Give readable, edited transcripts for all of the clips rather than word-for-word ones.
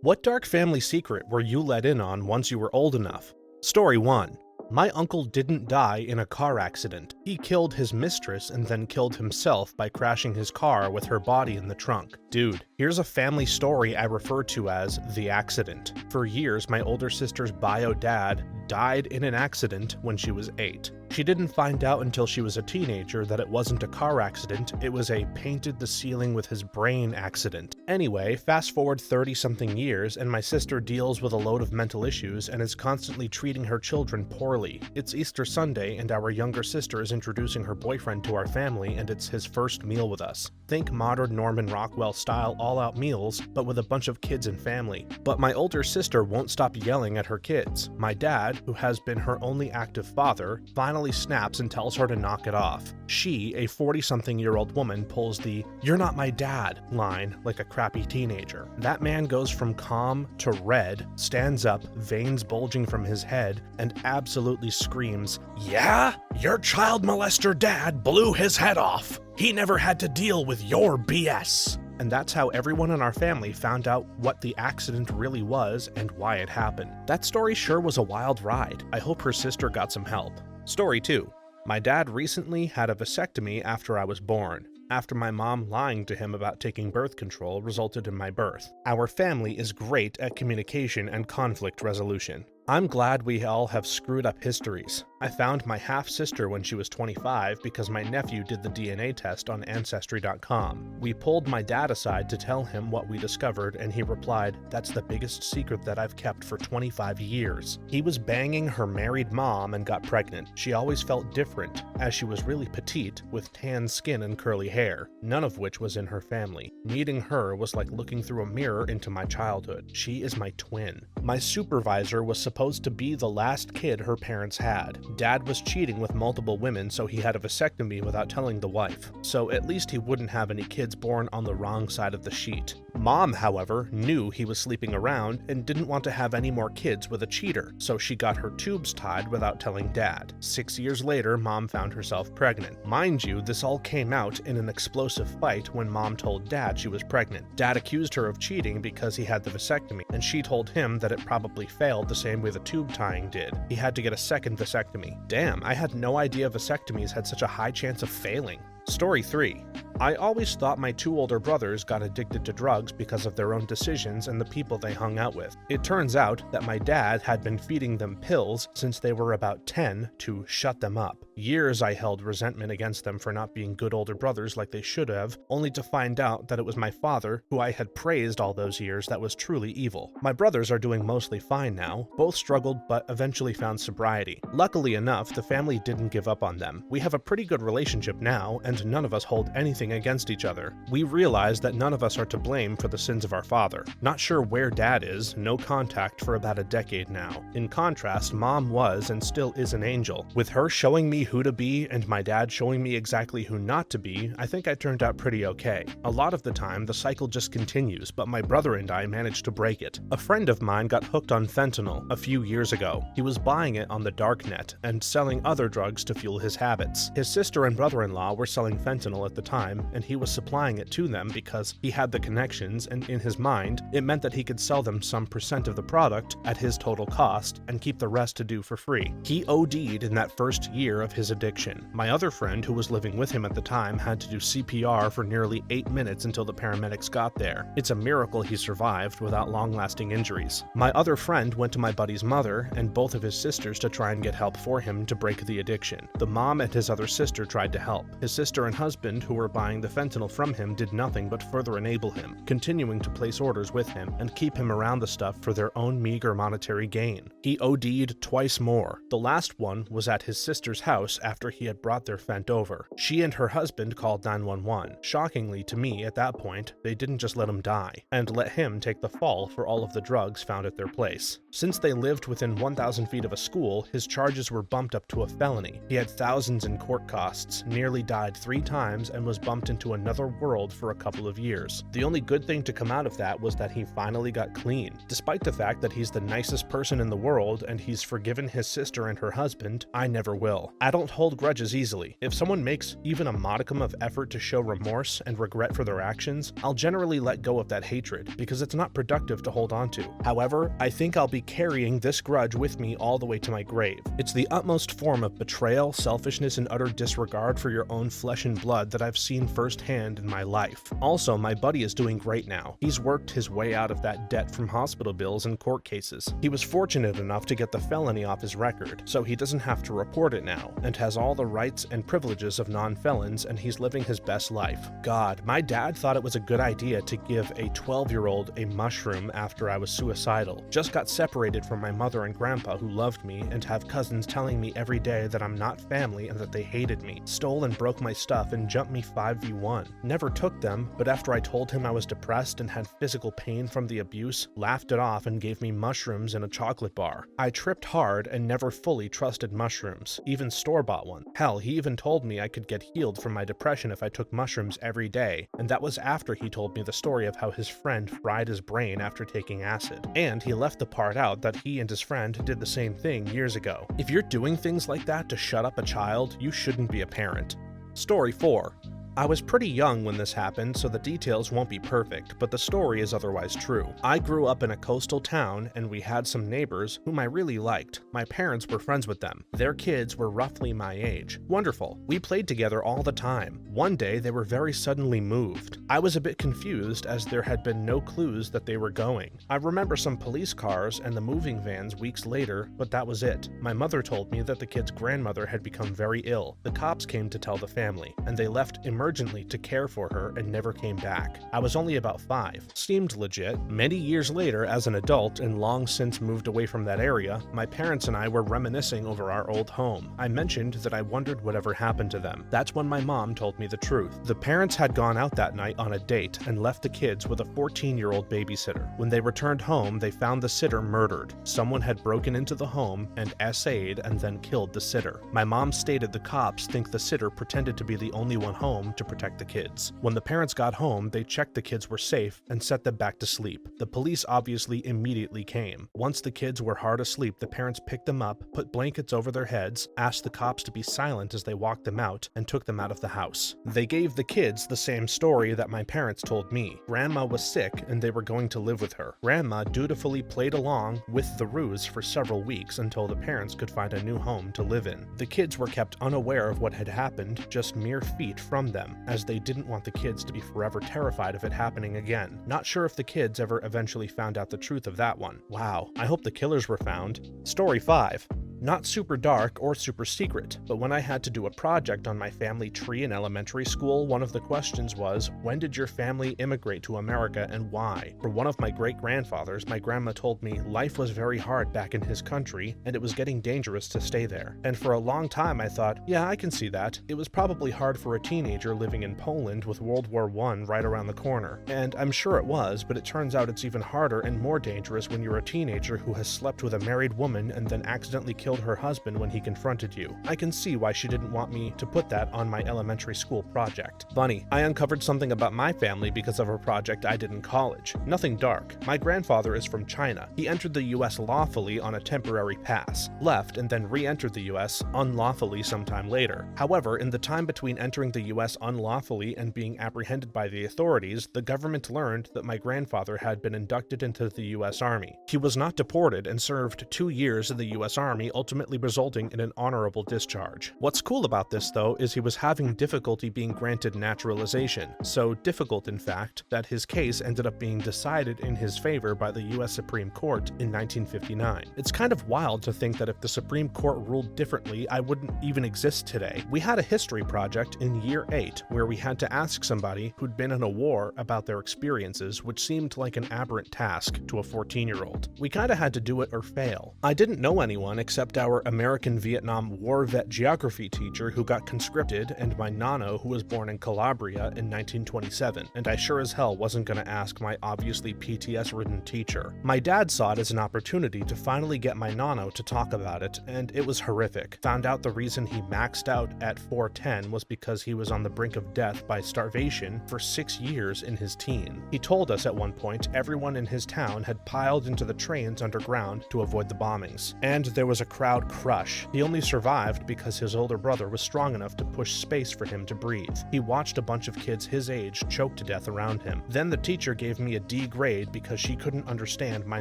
What dark family secret were you let in on once you were old enough? Story 1. My uncle didn't die in a car accident. He killed his mistress and then killed himself by crashing his car with her body in the trunk. Dude, here's a family story I refer to as the accident. For years, my older sister's bio dad died in an accident when she was 8. She didn't find out until she was a teenager that it wasn't a car accident, it was a painted the ceiling with his brain accident. Anyway, fast forward 30-something years, and my sister deals with a load of mental issues and is constantly treating her children poorly. It's Easter Sunday, and our younger sister is introducing her boyfriend to our family, and it's his first meal with us. Think modern Norman Rockwell-style all-out meals, but with a bunch of kids and family. But my older sister won't stop yelling at her kids. My dad, who has been her only active father, finally snaps and tells her to knock it off. She, a 40-something-year-old woman, pulls the "you're not my dad" line like a crappy teenager. That man goes from calm to red, stands up, veins bulging from his head, and absolutely screams, "Yeah? Your child molester dad blew his head off! He never had to deal with your BS!" And that's how everyone in our family found out what the accident really was and why it happened. That story sure was a wild ride. I hope her sister got some help. Story 2. My dad recently had a vasectomy after I was born, after my mom lying to him about taking birth control resulted in my birth. Our family is great at communication and conflict resolution. I'm glad we all have screwed up histories. I found my half-sister when she was 25 because my nephew did the DNA test on Ancestry.com. We pulled my dad aside to tell him what we discovered, and he replied, "That's the biggest secret that I've kept for 25 years. He was banging her married mom and got pregnant. She always felt different, as she was really petite, with tan skin and curly hair, none of which was in her family. Meeting her was like looking through a mirror into my childhood. She is my twin. My supervisor was supposed to be the last kid her parents had. Dad was cheating with multiple women, so he had a vasectomy without telling the wife. So at least he wouldn't have any kids born on the wrong side of the sheet. Mom, however, knew he was sleeping around and didn't want to have any more kids with a cheater, so she got her tubes tied without telling Dad. 6 years later, Mom found herself pregnant. Mind you, this all came out in an explosive fight when Mom told Dad she was pregnant. Dad accused her of cheating because he had the vasectomy, and she told him that it probably failed the same way the tube tying did. He had to get a second vasectomy. Damn, I had no idea vasectomies had such a high chance of failing. Story 3. I always thought my 2 older brothers got addicted to drugs because of their own decisions and the people they hung out with. It turns out that my dad had been feeding them pills since they were about 10 to shut them up. Years I held resentment against them for not being good older brothers like they should have, only to find out that it was my father, who I had praised all those years, that was truly evil. My brothers are doing mostly fine now. Both struggled but eventually found sobriety. Luckily enough, the family didn't give up on them. We have a pretty good relationship now, and none of us hold anything against each other. We realize that none of us are to blame for the sins of our father. Not sure where Dad is, no contact for about a decade now. In contrast, Mom was and still is an angel. With her showing me who to be and my dad showing me exactly who not to be, I think I turned out pretty okay. A lot of the time, the cycle just continues, but my brother and I managed to break it. A friend of mine got hooked on fentanyl a few years ago. He was buying it on the dark net and selling other drugs to fuel his habits. His sister and brother-in-law were selling fentanyl at the time, and he was supplying it to them because he had the connections, and in his mind, it meant that he could sell them some percent of the product at his total cost and keep the rest to do for free. He OD'd in that first year of his addiction. My other friend, who was living with him at the time, had to do CPR for nearly 8 minutes until the paramedics got there. It's a miracle he survived without long-lasting injuries. My other friend went to my buddy's mother and both of his sisters to try and get help for him to break the addiction. The mom and his other sister tried to help. His sister and husband, who were buying the fentanyl from him, did nothing but further enable him, continuing to place orders with him and keep him around the stuff for their own meager monetary gain. He OD'd twice more. The last one was at his sister's house after he had brought their fent over. She and her husband called 911. Shockingly to me, at that point, they didn't just let him die, and let him take the fall for all of the drugs found at their place. Since they lived within 1,000 feet of a school, his charges were bumped up to a felony. He had thousands in court costs, nearly died 3 times, and was bumped bumped into another world for a couple of years. The only good thing to come out of that was that he finally got clean. Despite the fact that he's the nicest person in the world and he's forgiven his sister and her husband, I never will. I don't hold grudges easily. If someone makes even a modicum of effort to show remorse and regret for their actions, I'll generally let go of that hatred because it's not productive to hold on to. However, I think I'll be carrying this grudge with me all the way to my grave. It's the utmost form of betrayal, selfishness, and utter disregard for your own flesh and blood that I've seen firsthand in my life. Also, my buddy is doing great now. He's worked his way out of that debt from hospital bills and court cases. He was fortunate enough to get the felony off his record, so he doesn't have to report it now, and has all the rights and privileges of non-felons, and he's living his best life. God, my dad thought it was a good idea to give a 12-year-old a mushroom after I was suicidal. Just got separated from my mother and grandpa who loved me, and have cousins telling me every day that I'm not family and that they hated me. Stole and broke my stuff and jumped me 5v1. Never took them, but after I told him I was depressed and had physical pain from the abuse, laughed it off and gave me mushrooms in a chocolate bar. I tripped hard and never fully trusted mushrooms, even store-bought one. Hell, he even told me I could get healed from my depression if I took mushrooms every day, and that was after he told me the story of how his friend fried his brain after taking acid. And he left the part out that he and his friend did the same thing years ago. If you're doing things like that to shut up a child, you shouldn't be a parent. Story 4. I was pretty young when this happened, so the details won't be perfect, but the story is otherwise true. I grew up in a coastal town, and we had some neighbors whom I really liked. My parents were friends with them. Their kids were roughly my age. Wonderful. We played together all the time. One day, they were very suddenly moved. I was a bit confused as there had been no clues that they were going. I remember some police cars and the moving vans weeks later, but that was it. My mother told me that the kid's grandmother had become very ill. The cops came to tell the family, and they left emergently to care for her and never came back. I was only about 5. Seemed legit. Many years later, as an adult and long since moved away from that area, my parents and I were reminiscing over our old home. I mentioned that I wondered whatever happened to them. That's when my mom told me the truth. The parents had gone out that night on a date and left the kids with a 14-year-old babysitter. When they returned home, they found the sitter murdered. Someone had broken into the home and essayed and then killed the sitter. My mom stated the cops think the sitter pretended to be the only one home to protect the kids. When the parents got home, they checked the kids were safe and set them back to sleep. The police obviously immediately came. Once the kids were hard asleep, the parents picked them up, put blankets over their heads, asked the cops to be silent as they walked them out, and took them out of the house. They gave the kids the same story that my parents told me. Grandma was sick and they were going to live with her. Grandma dutifully played along with the ruse for several weeks until the parents could find a new home to live in. The kids were kept unaware of what had happened, just mere feet from them, as they didn't want the kids to be forever terrified of it happening again. Not sure if the kids ever eventually found out the truth of that one. Wow, I hope the killers were found. Story 5. Not super dark or super secret, but when I had to do a project on my family tree in elementary school, one of the questions was, when did your family immigrate to America and why? For one of my great-grandfathers, my grandma told me life was very hard back in his country and it was getting dangerous to stay there. And for a long time I thought, yeah, I can see that. It was probably hard for a teenager living in Poland with World War I right around the corner. And I'm sure it was, but it turns out it's even harder and more dangerous when you're a teenager who has slept with a married woman and then accidentally killed her husband when he confronted you. I can see why she didn't want me to put that on my elementary school project. Funny, I uncovered something about my family because of a project I did in college. Nothing dark. My grandfather is from China. He entered the US lawfully on a temporary pass, left and then re-entered the US unlawfully sometime later. However, in the time between entering the US unlawfully and being apprehended by the authorities, the government learned that my grandfather had been inducted into the US Army. He was not deported and served 2 years in the US Army, ultimately resulting in an honorable discharge. What's cool about this, though, is he was having difficulty being granted naturalization. So difficult, in fact, that his case ended up being decided in his favor by the US Supreme Court in 1959. It's kind of wild to think that if the Supreme Court ruled differently, I wouldn't even exist today. We had a history project in year 8 where we had to ask somebody who'd been in a war about their experiences, which seemed like an aberrant task to a 14-year-old. We kinda had to do it or fail. I didn't know anyone except except our American Vietnam War vet geography teacher who got conscripted and my nano who was born in Calabria in 1927, and I sure as hell wasn't gonna ask my obviously PTS-ridden teacher. My dad saw it as an opportunity to finally get my nano to talk about it, and it was horrific. Found out the reason he maxed out at 410 was because he was on the brink of death by starvation for 6 years in his teen. He told us at one point everyone in his town had piled into the trains underground to avoid the bombings, and there was a crowd crush. He only survived because his older brother was strong enough to push space for him to breathe. He watched a bunch of kids his age choke to death around him. Then the teacher gave me a D grade because she couldn't understand my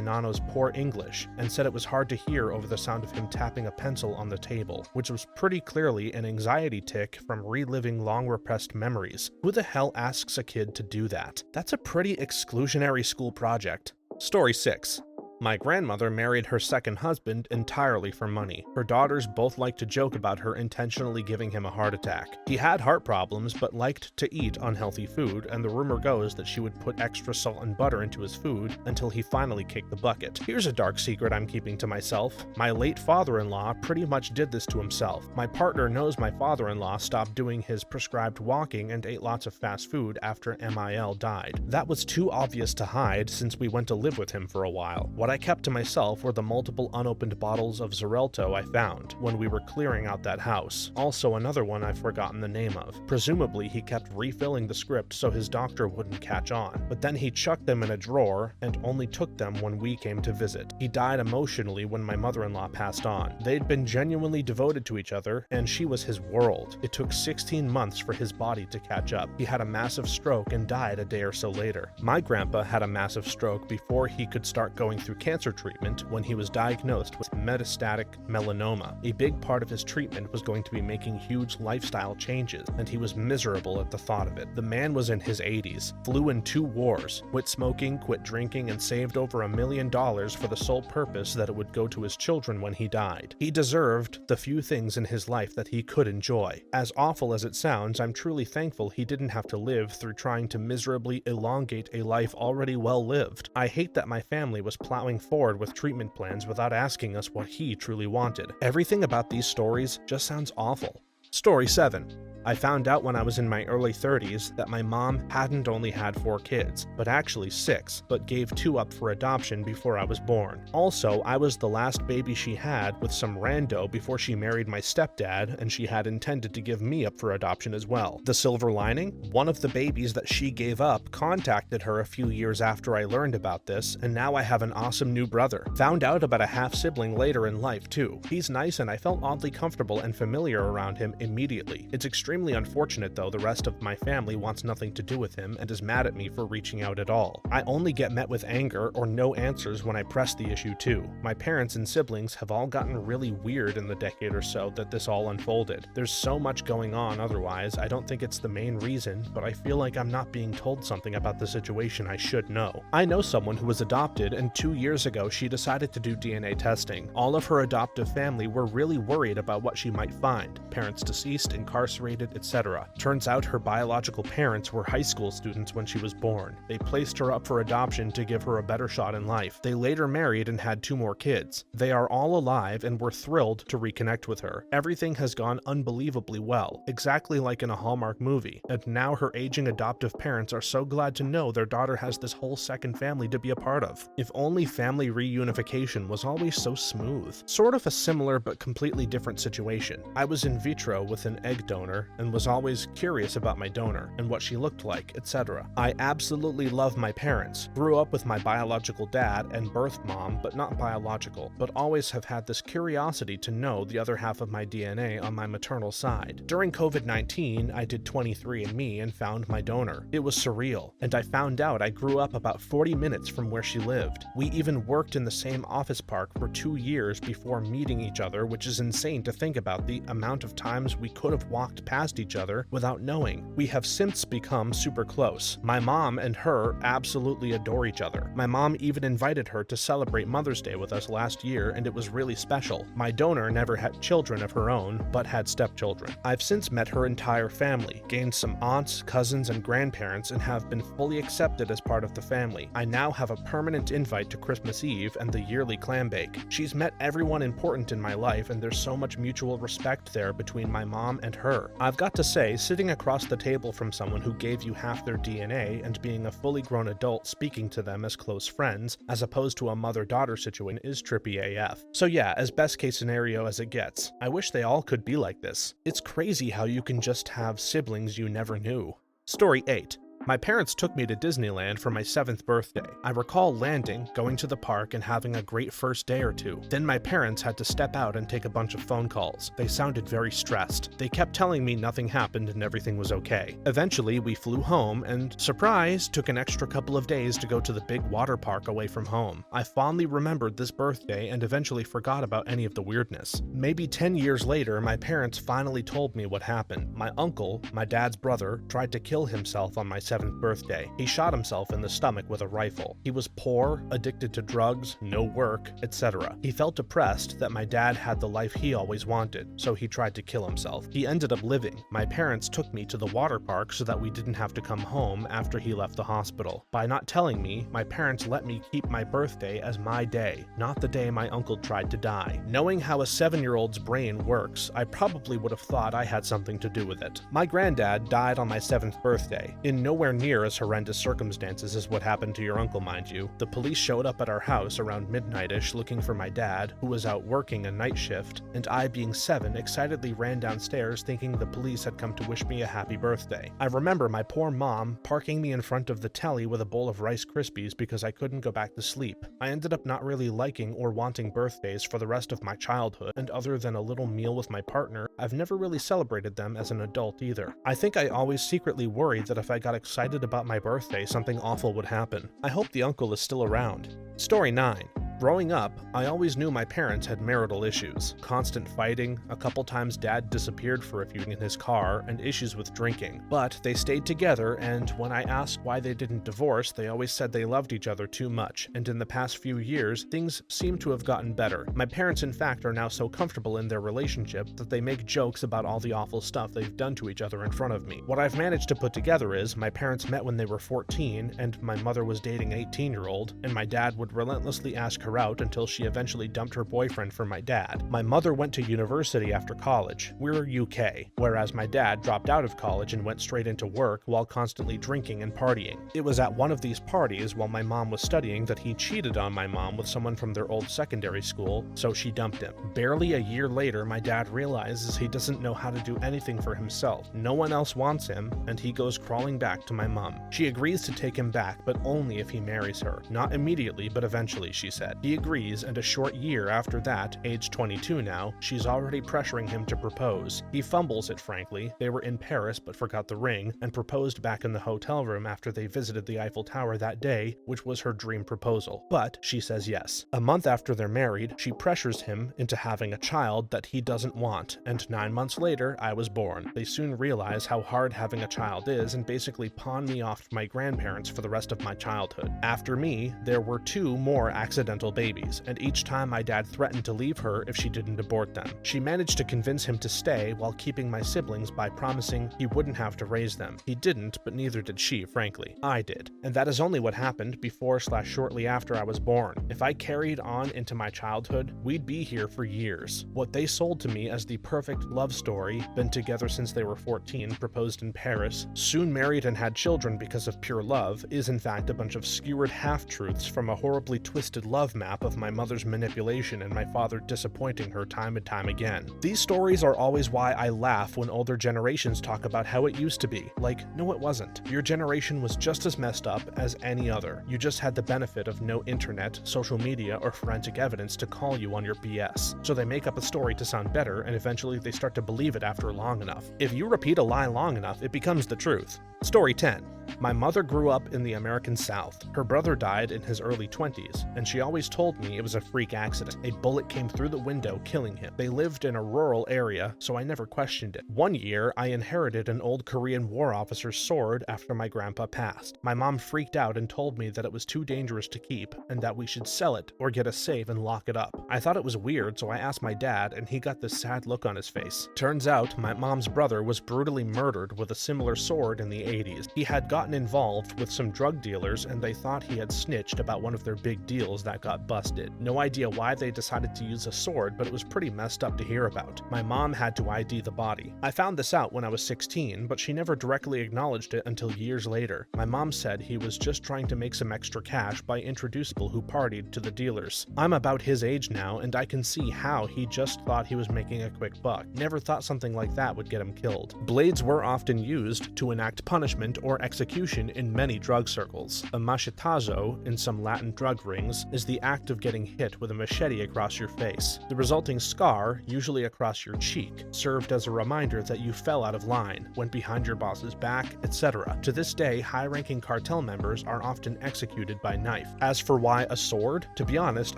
nano's poor English and said it was hard to hear over the sound of him tapping a pencil on the table, which was pretty clearly an anxiety tic from reliving long repressed memories. Who the hell asks a kid to do that? That's a pretty exclusionary school project. Story 6. My grandmother married her second husband entirely for money. Her daughters both liked to joke about her intentionally giving him a heart attack. He had heart problems but liked to eat unhealthy food, and the rumor goes that she would put extra salt and butter into his food until he finally kicked the bucket. Here's a dark secret I'm keeping to myself. My late father-in-law pretty much did this to himself. My partner knows my father-in-law stopped doing his prescribed walking and ate lots of fast food after MIL died. That was too obvious to hide since we went to live with him for a while. What I kept to myself were the multiple unopened bottles of Xarelto I found when we were clearing out that house. Also another one I've forgotten the name of. Presumably he kept refilling the script so his doctor wouldn't catch on, but then he chucked them in a drawer and only took them when we came to visit. He died emotionally when my mother-in-law passed on. They'd been genuinely devoted to each other, and she was his world. It took 16 months for his body to catch up. He had a massive stroke and died a day or so later. My grandpa had a massive stroke before he could start going through cancer treatment when he was diagnosed with metastatic melanoma. A big part of his treatment was going to be making huge lifestyle changes, and he was miserable at the thought of it. The man was in his 80s, flew in 2 wars, quit smoking, quit drinking, and saved over $1 million for the sole purpose that it would go to his children when he died. He deserved the few things in his life that he could enjoy. As awful as it sounds, I'm truly thankful he didn't have to live through trying to miserably elongate a life already well lived. I hate that my family was plowing forward with treatment plans without asking us what he truly wanted. Everything about these stories just sounds awful. Story 7. I found out when I was in my early 30s that my mom hadn't only had 4 kids, but actually 6, but gave 2 up for adoption before I was born. Also, I was the last baby she had with some rando before she married my stepdad, and she had intended to give me up for adoption as well. The silver lining? One of the babies that she gave up contacted her a few years after I learned about this, and now I have an awesome new brother. Found out about a half-sibling later in life too. He's nice, and I felt oddly comfortable and familiar around him immediately. It's extremely unfortunate though the rest of my family wants nothing to do with him and is mad at me for reaching out at all. I only get met with anger or no answers when I press the issue too. My parents and siblings have all gotten really weird in the decade or so that this all unfolded. There's so much going on otherwise, I don't think it's the main reason, but I feel like I'm not being told something about the situation I should know. I know someone who was adopted, and 2 years ago she decided to do DNA testing. All of her adoptive family were really worried about what she might find. Parents deceased, incarcerated, etc. Turns out her biological parents were high school students when she was born. They placed her up for adoption to give her a better shot in life. They later married and had 2 more kids. They are all alive and were thrilled to reconnect with her. Everything has gone unbelievably well, exactly like in a Hallmark movie, and now her aging adoptive parents are so glad to know their daughter has this whole second family to be a part of. If only family reunification was always so smooth. Sort of a similar but completely different situation. I was in vitro with an egg donor and was always curious about my donor and what she looked like, etc. I absolutely love my parents. Grew up with my biological dad and birth mom, but not biological, but always have had this curiosity to know the other half of my DNA on my maternal side. During COVID-19, I did 23andMe and found my donor. It was surreal, and I found out I grew up about 40 minutes from where she lived. We even worked in the same office park for 2 years before meeting each other, which is insane to think about the amount of times we could have walked past past each other without knowing. We have since become super close. My mom and her absolutely adore each other. My mom even invited her to celebrate Mother's Day with us last year, and it was really special. My donor never had children of her own, but had stepchildren. I've since met her entire family, gained some aunts, cousins, and grandparents, and have been fully accepted as part of the family. I now have a permanent invite to Christmas Eve and the yearly clam bake. She's met everyone important in my life, and there's so much mutual respect there between my mom and her. I've got to say, sitting across the table from someone who gave you half their DNA and being a fully grown adult speaking to them as close friends, as opposed to a mother-daughter situation, is trippy AF. So yeah, as best case scenario as it gets, I wish they all could be like this. It's crazy how you can just have siblings you never knew. Story 8. My parents took me to Disneyland for my 7th birthday. I recall landing, going to the park, and having a great first day or two. Then my parents had to step out and take a bunch of phone calls. They sounded very stressed. They kept telling me nothing happened and everything was okay. Eventually, we flew home and, surprise, took an extra couple of days to go to the big water park away from home. I fondly remembered this birthday and eventually forgot about any of the weirdness. Maybe 10 years later, my parents finally told me what happened. My uncle, my dad's brother, tried to kill himself on my 7th birthday. He shot himself in the stomach with a rifle. He was poor, addicted to drugs, no work, etc. He felt depressed that my dad had the life he always wanted, so he tried to kill himself. He ended up living. My parents took me to the water park so that we didn't have to come home after he left the hospital. By not telling me, my parents let me keep my birthday as my day, not the day my uncle tried to die. Knowing how a 7-year-old's brain works, I probably would have thought I had something to do with it. My granddad died on my 7th birthday, in nowhere near as horrendous circumstances as what happened to your uncle, mind you. The police showed up at our house around midnight-ish looking for my dad, who was out working a night shift, and I, being 7, excitedly ran downstairs thinking the police had come to wish me a happy birthday. I remember my poor mom parking me in front of the telly with a bowl of Rice Krispies because I couldn't go back to sleep. I ended up not really liking or wanting birthdays for the rest of my childhood, and other than a little meal with my partner, I've never really celebrated them as an adult either. I think I always secretly worried that if I got excited about my birthday, something awful would happen. I hope the uncle is still around. Story 9. Growing up, I always knew my parents had marital issues. Constant fighting, a couple times dad disappeared for a few in his car, and issues with drinking. But they stayed together, and when I asked why they didn't divorce, they always said they loved each other too much, and in the past few years, things seem to have gotten better. My parents, in fact, are now so comfortable in their relationship that they make jokes about all the awful stuff they've done to each other in front of me. What I've managed to put together is, my parents met when they were 14, and my mother was dating an 18-year-old, and my dad would relentlessly ask her out until she eventually dumped her boyfriend for my dad. My mother went to university after college. We're UK, whereas my dad dropped out of college and went straight into work while constantly drinking and partying. It was at one of these parties while my mom was studying that he cheated on my mom with someone from their old secondary school, so she dumped him. Barely a year later, my dad realizes he doesn't know how to do anything for himself. No one else wants him, and he goes crawling back to my mom. She agrees to take him back, but only if he marries her. Not immediately, but eventually, she said. He agrees, and a short year after that, age 22 now, she's already pressuring him to propose. He fumbles it, frankly. They were in Paris but forgot the ring, and proposed back in the hotel room after they visited the Eiffel Tower that day, which was her dream proposal. But she says yes. A month after they're married, she pressures him into having a child that he doesn't want, and 9 months later, I was born. They soon realize how hard having a child is and basically pawn me off to my grandparents for the rest of my childhood. After me, there were 2 more accidental babies, and each time my dad threatened to leave her if she didn't abort them. She managed to convince him to stay while keeping my siblings by promising he wouldn't have to raise them. He didn't, but neither did she, frankly. I did. And that is only what happened before/shortly after I was born. If I carried on into my childhood, we'd be here for years. What they sold to me as the perfect love story, been together since they were 14, proposed in Paris, soon married and had children because of pure love, is in fact a bunch of skewered half-truths from a horribly twisted love map of my mother's manipulation and my father disappointing her time and time again. These stories are always why I laugh when older generations talk about how it used to be. Like, no, it wasn't. Your generation was just as messed up as any other. You just had the benefit of no internet, social media, or forensic evidence to call you on your BS. So they make up a story to sound better, and eventually they start to believe it after long enough. If you repeat a lie long enough, it becomes the truth. Story 10. My mother grew up in the American South. Her brother died in his early 20s, and she always told me it was a freak accident. A bullet came through the window, killing him. They lived in a rural area, so I never questioned it. One year, I inherited an old Korean War officer's sword after my grandpa passed. My mom freaked out and told me that it was too dangerous to keep, and that we should sell it or get a safe and lock it up. I thought it was weird, so I asked my dad, and he got this sad look on his face. Turns out, my mom's brother was brutally murdered with a similar sword in the 80s. He had gotten involved with some drug dealers, and they thought he had snitched about one of their big deals that got busted. No idea why they decided to use a sword, but it was pretty messed up to hear about. My mom had to ID the body. I found this out when I was 16, but she never directly acknowledged it until years later. My mom said he was just trying to make some extra cash by introducing people who partied to the dealers. I'm about his age now, and I can see how he just thought he was making a quick buck. Never thought something like that would get him killed. Blades were often used to enact punishment or execution in many drug circles. A machetazo, in some Latin drug rings, is the act of getting hit with a machete across your face. The resulting scar, usually across your cheek, served as a reminder that you fell out of line, went behind your boss's back, etc. To this day, high-ranking cartel members are often executed by knife. As for why a sword, to be honest,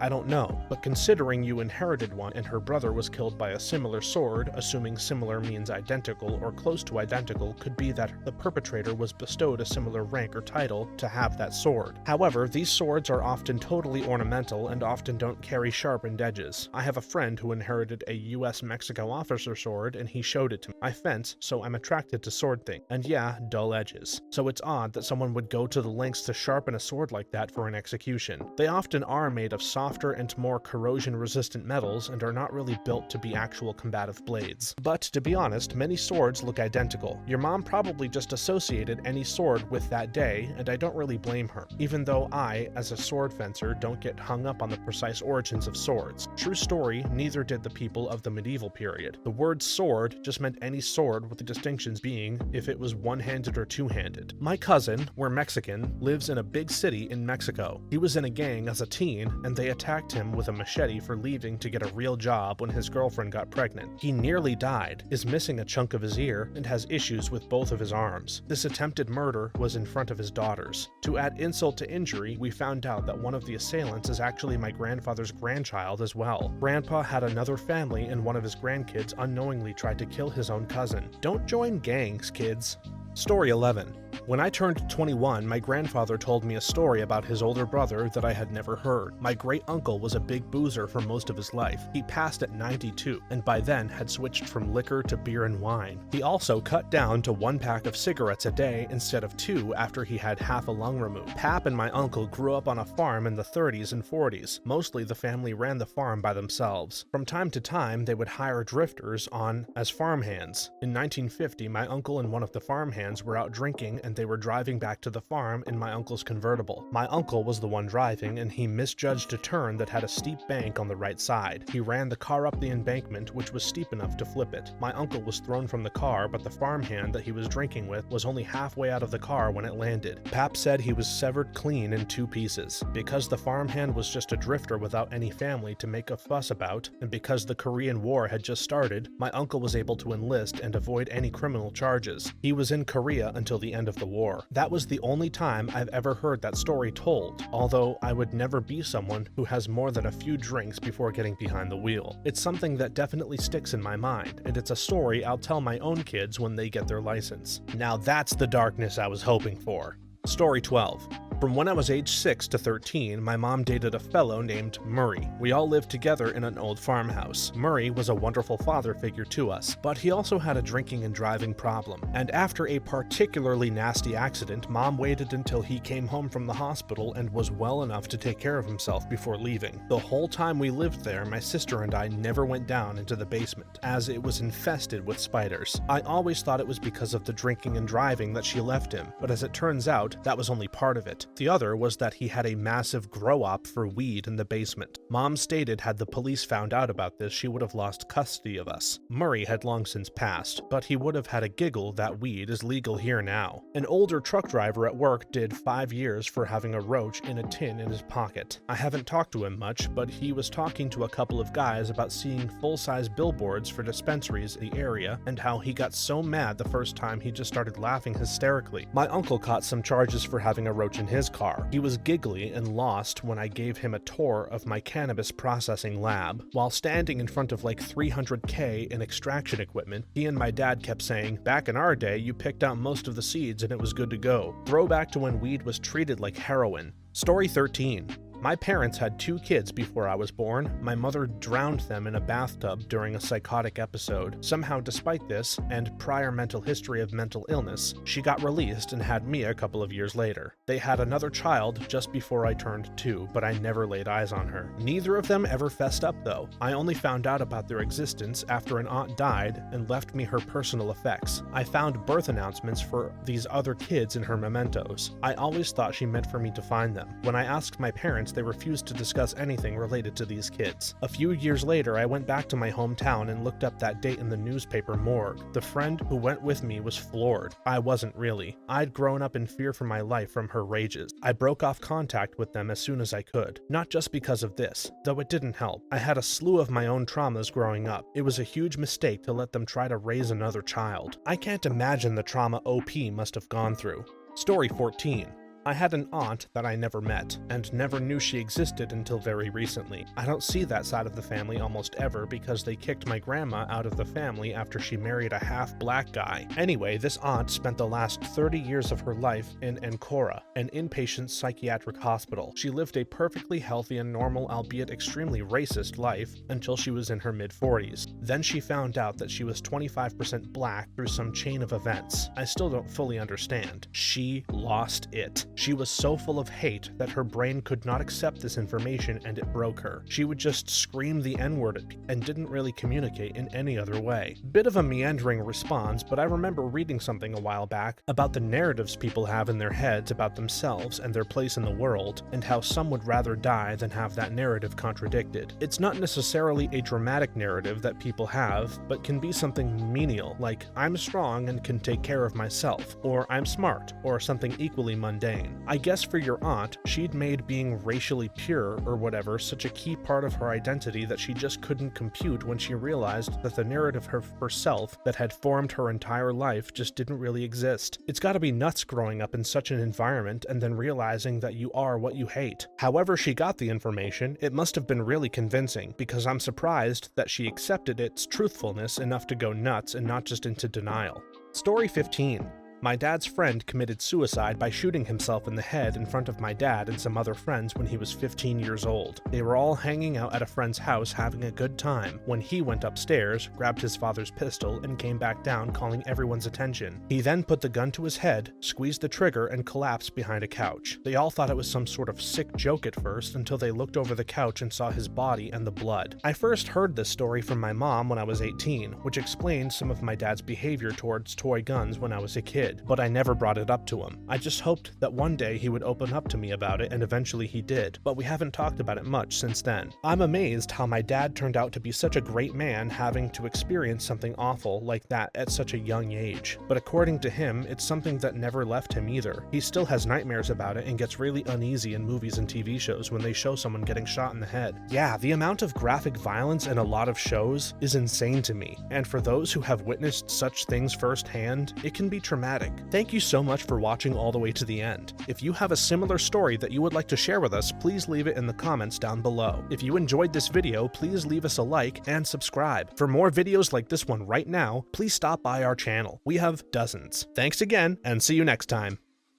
I don't know, but considering you inherited one and her brother was killed by a similar sword, assuming similar means identical or close to identical, could be that the perpetrator was bestowed a similar rank or title to have that sword. However, these swords are often totally ornamental and often don't carry sharpened edges. I have a friend who inherited a US-Mexico officer sword and he showed it to me. I fence, so I'm attracted to sword things. And yeah, dull edges. So it's odd that someone would go to the lengths to sharpen a sword like that for an execution. They often are made of softer and more corrosion-resistant metals and are not really built to be actual combative blades. But to be honest, many swords look identical. Your mom probably just associated any sword with that day, and I don't really blame her, even though I, as a sword fencer, don't get hung up on the precise origins of swords. True story, neither did the people of the medieval period. The word sword just meant any sword, with the distinctions being if it was one-handed or two-handed. My cousin, we're Mexican, lives in a big city in Mexico. He was in a gang as a teen, and they attacked him with a machete for leaving to get a real job when his girlfriend got pregnant. He nearly died, is missing a chunk of his ear, and has issues with both of his arms. This attempted murder was in front of his daughters. To add insult to injury, we found out that one of the assailants is actually my grandfather's grandchild as well. Grandpa had another family, and one of his grandkids unknowingly tried to kill his own cousin. Don't join gangs, kids. Story 11. When I turned 21, my grandfather told me a story about his older brother that I had never heard. My great-uncle was a big boozer for most of his life. He passed at 92, and by then had switched from liquor to beer and wine. He also cut down to 1 pack of cigarettes a day instead of 2 after he had half a lung removed. Pap and my uncle grew up on a farm in the 30s and 40s. Mostly the family ran the farm by themselves. From time to time, they would hire drifters on as farmhands. In 1950, my uncle and one of the farmhands were out drinking and they were driving back to the farm in my uncle's convertible. My uncle was the one driving, and he misjudged a turn that had a steep bank on the right side. He ran the car up the embankment, which was steep enough to flip it. My uncle was thrown from the car, but the farmhand that he was drinking with was only halfway out of the car when it landed. Pap said he was severed clean in 2 pieces. Because the farmhand was just a drifter without any family to make a fuss about, and because the Korean War had just started, my uncle was able to enlist and avoid any criminal charges. He was in Korea until the end of the war. That was the only time I've ever heard that story told, although I would never be someone who has more than a few drinks before getting behind the wheel. It's something that definitely sticks in my mind, and it's a story I'll tell my own kids when they get their license. Now that's the darkness I was hoping for. Story 12. From when I was age 6 to 13, my mom dated a fellow named Murray. We all lived together in an old farmhouse. Murray was a wonderful father figure to us, but he also had a drinking and driving problem. And after a particularly nasty accident, Mom waited until he came home from the hospital and was well enough to take care of himself before leaving. The whole time we lived there, my sister and I never went down into the basement, as it was infested with spiders. I always thought it was because of the drinking and driving that she left him, but as it turns out, that was only part of it. The other was that he had a massive grow-op for weed in the basement. Mom stated had the police found out about this, she would have lost custody of us. Murray had long since passed, but he would have had a giggle that weed is legal here now. An older truck driver at work did 5 years for having a roach in a tin in his pocket. I haven't talked to him much, but he was talking to a couple of guys about seeing full-size billboards for dispensaries in the area and how he got so mad the first time he just started laughing hysterically. My uncle caught some charges for having a roach in his car. He was giggly and lost when I gave him a tour of my cannabis processing lab. While standing in front of like 300K in extraction equipment, he and my dad kept saying, "Back in our day, you picked out most of the seeds and it was good to go." Throwback to when weed was treated like heroin. Story 13. My parents had 2 kids before I was born. My mother drowned them in a bathtub during a psychotic episode. Somehow, despite this, and prior mental history of mental illness, she got released and had me a couple of years later. They had another child just before I turned 2, but I never laid eyes on her. Neither of them ever fessed up though. I only found out about their existence after an aunt died and left me her personal effects. I found birth announcements for these other kids in her mementos. I always thought she meant for me to find them. When I asked my parents, they refused to discuss anything related to these kids. A few years later, I went back to my hometown and looked up that date in the newspaper morgue. The friend who went with me was floored. I wasn't really. I'd grown up in fear for my life from her rages. I broke off contact with them as soon as I could. Not just because of this, though it didn't help. I had a slew of my own traumas growing up. It was a huge mistake to let them try to raise another child. I can't imagine the trauma OP must have gone through. Story 14. I had an aunt that I never met, and never knew she existed until very recently. I don't see that side of the family almost ever because they kicked my grandma out of the family after she married a half-black guy. Anyway, this aunt spent the last 30 years of her life in Ancora, an inpatient psychiatric hospital. She lived a perfectly healthy and normal, albeit extremely racist life, until she was in her mid-40s. Then she found out that she was 25% black through some chain of events. I still don't fully understand. She lost it. She was so full of hate that her brain could not accept this information and it broke her. She would just scream the N-word at people and didn't really communicate in any other way. Bit of a meandering response, but I remember reading something a while back about the narratives people have in their heads about themselves and their place in the world, and how some would rather die than have that narrative contradicted. It's not necessarily a dramatic narrative that people have, but can be something menial, like I'm strong and can take care of myself, or I'm smart, or something equally mundane. I guess for your aunt, she'd made being racially pure or whatever such a key part of her identity that she just couldn't compute when she realized that the narrative of herself that had formed her entire life just didn't really exist. It's gotta be nuts growing up in such an environment and then realizing that you are what you hate. However she got the information, it must have been really convincing, because I'm surprised that she accepted its truthfulness enough to go nuts and not just into denial. Story 15. My dad's friend committed suicide by shooting himself in the head in front of my dad and some other friends when he was 15 years old. They were all hanging out at a friend's house having a good time when he went upstairs, grabbed his father's pistol, and came back down calling everyone's attention. He then put the gun to his head, squeezed the trigger, and collapsed behind a couch. They all thought it was some sort of sick joke at first until they looked over the couch and saw his body and the blood. I first heard this story from my mom when I was 18, which explained some of my dad's behavior towards toy guns when I was a kid. But I never brought it up to him. I just hoped that one day he would open up to me about it, and eventually he did, but we haven't talked about it much since then. I'm amazed how my dad turned out to be such a great man having to experience something awful like that at such a young age. But according to him, it's something that never left him either. He still has nightmares about it and gets really uneasy in movies and TV shows when they show someone getting shot in the head. Yeah, the amount of graphic violence in a lot of shows is insane to me, and for those who have witnessed such things firsthand, it can be traumatic. Thank you so much for watching all the way to the end. If you have a similar story that you would like to share with us, please leave it in the comments down below. If you enjoyed this video, please leave us a like and subscribe. For more videos like this one right now, please stop by our channel. We have dozens. Thanks again, and see you next time.